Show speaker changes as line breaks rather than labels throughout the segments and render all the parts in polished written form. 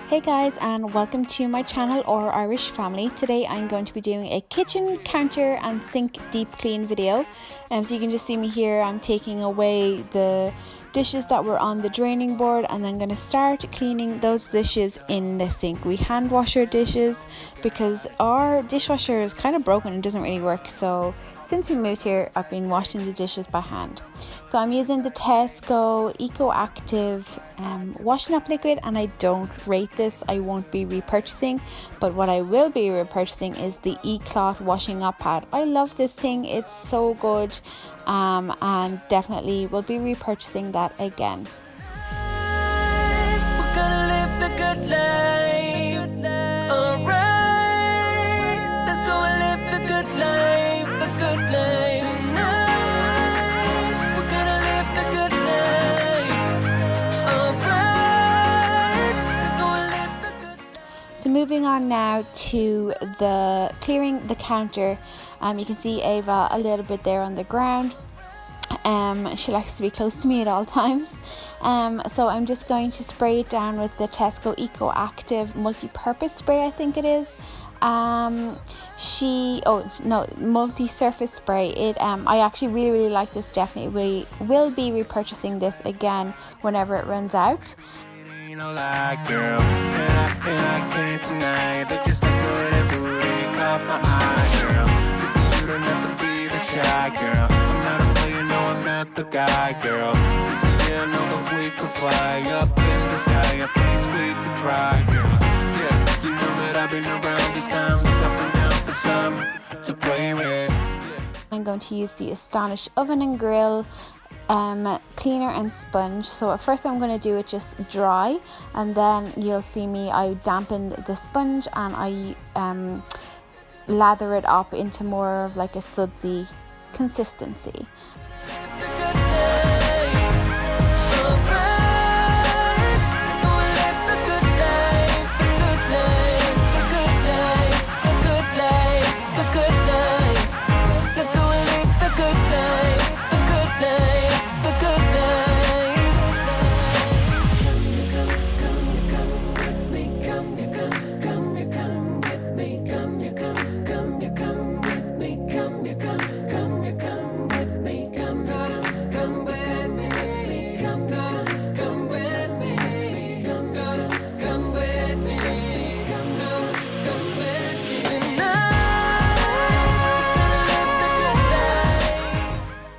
Hey guys, and welcome to my channel or Irish family. Today I'm going to be doing a kitchen counter and sink deep clean video. So you can just see me here. I'm taking away the dishes that were on the draining board and then going to start cleaning those dishes in the sink. We hand wash our dishes because our dishwasher is kind of broken and doesn't really work. So since we moved here, I've been washing the dishes by hand. So I'm using the Tesco Eco Active washing up liquid, and I don't rate this. I won't be repurchasing, but what I will be repurchasing is the E-Cloth washing up pad. I love this thing, it's so good, and definitely will be repurchasing that again.
We're gonna live the good life. Alright, let's go and live the good life, the good life. Tonight, we're gonna live the good life. Alright, let's go and live the good life.
So moving on now to the clearing the counter. You can see Ava a little bit there on the ground. She likes to be close to me at all times. So I'm just going to spray it down with the Tesco Eco Active multi-purpose spray, I think it is. Multi-surface spray. I actually really like this. Definitely will be repurchasing this again whenever it runs out.
You know, like, girl, and I can't deny that you're sexy with that booty caught my eye, girl. Listen, you don't have to be the shy girl. I'm not a player, no, I'm not the guy, girl. Listen, yeah, I know that we could fly up in the sky, a place we could try, girl. Yeah, you know that I've been around this time, look up and down for some to play with.
I'm going to use the Astonish oven and grill cleaner and sponge. So at first I'm going to do it just dry, and then you'll see me, I dampen the sponge and I lather it up into more of like a sudsy consistency.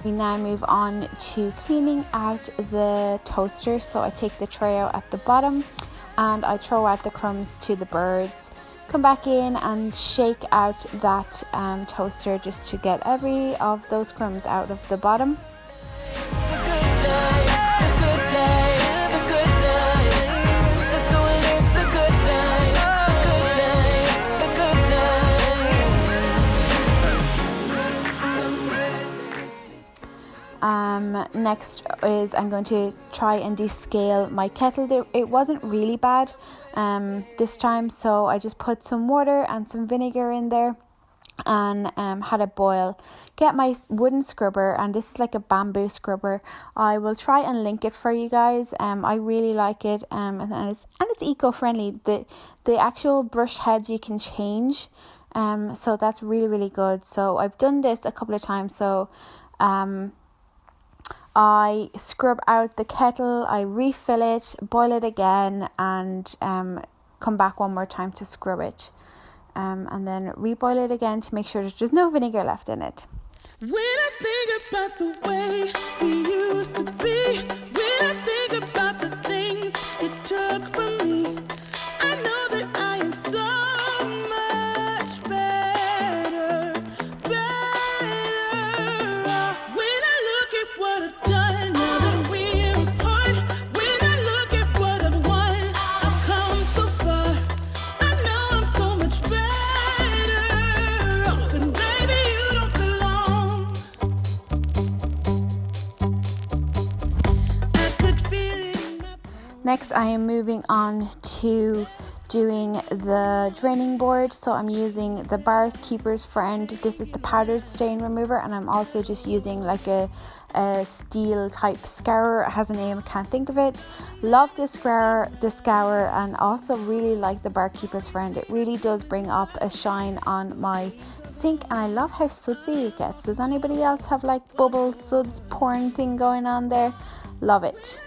We now move on to cleaning out the toaster. So I take the tray out at the bottom and I throw out the crumbs to the birds. Come back in and shake out that toaster just to get every of those crumbs out of the bottom. Next is I'm going to try and descale my kettle. It wasn't really bad this time, so I just put some water and some vinegar in there and had it boil. Get my wooden scrubber, and this is like a bamboo scrubber. I will try and link it for you guys. I really like it, and it's eco-friendly. The actual brush heads you can change, so that's really good. So I've done this a couple of times. So I scrub out the kettle, I refill it, boil it again, and come back one more time to scrub it, and then reboil it again to make sure that there's no vinegar left in it.
When I think about the way we used to be, when I think about the things you took from me, I know that I am so much better. When I look at what I've done, now that we're apart, when I look at what I've won, I've come so far. I know I'm so much better off, and baby, you don't belong. I could feel it in my
Next, I am moving on to doing the draining board. So I'm using the Bars Keeper's Friend. This is the powdered stain remover, and I'm also just using like a a steel type scourer. It has a name, I can't think of it. Love this scour, and also really like the Barkeeper's Friend. It really does bring up a shine on my sink, and I love how sudsy it gets. Does anybody else have like bubble suds pouring thing going on there? Love it.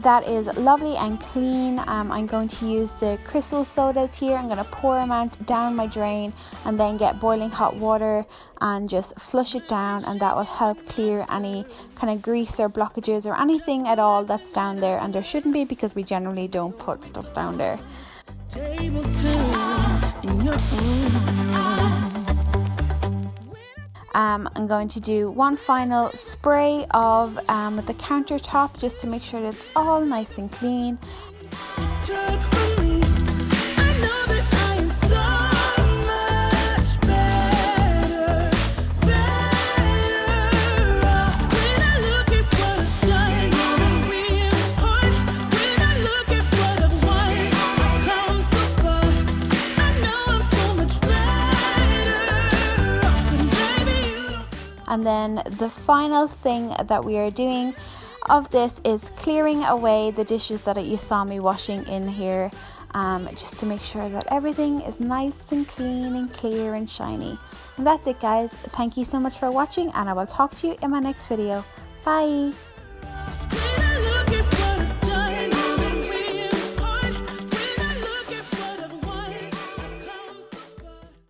That is lovely and clean. I'm going to use the crystal sodas here. I'm going to pour them down my drain and then get boiling hot water and just flush it down, and that will help clear any kind of grease or blockages or anything at all that's down there, and there shouldn't be because we generally don't put stuff down there. I'm going to do one final spray of the countertop just to make sure that it's all nice and clean. And then the final thing that we are doing of this is clearing away the dishes that you saw me washing in here, just to make sure that everything is nice and clean and clear and shiny. And that's it, guys. Thank you so much for watching, and I will talk to you in my next video. Bye.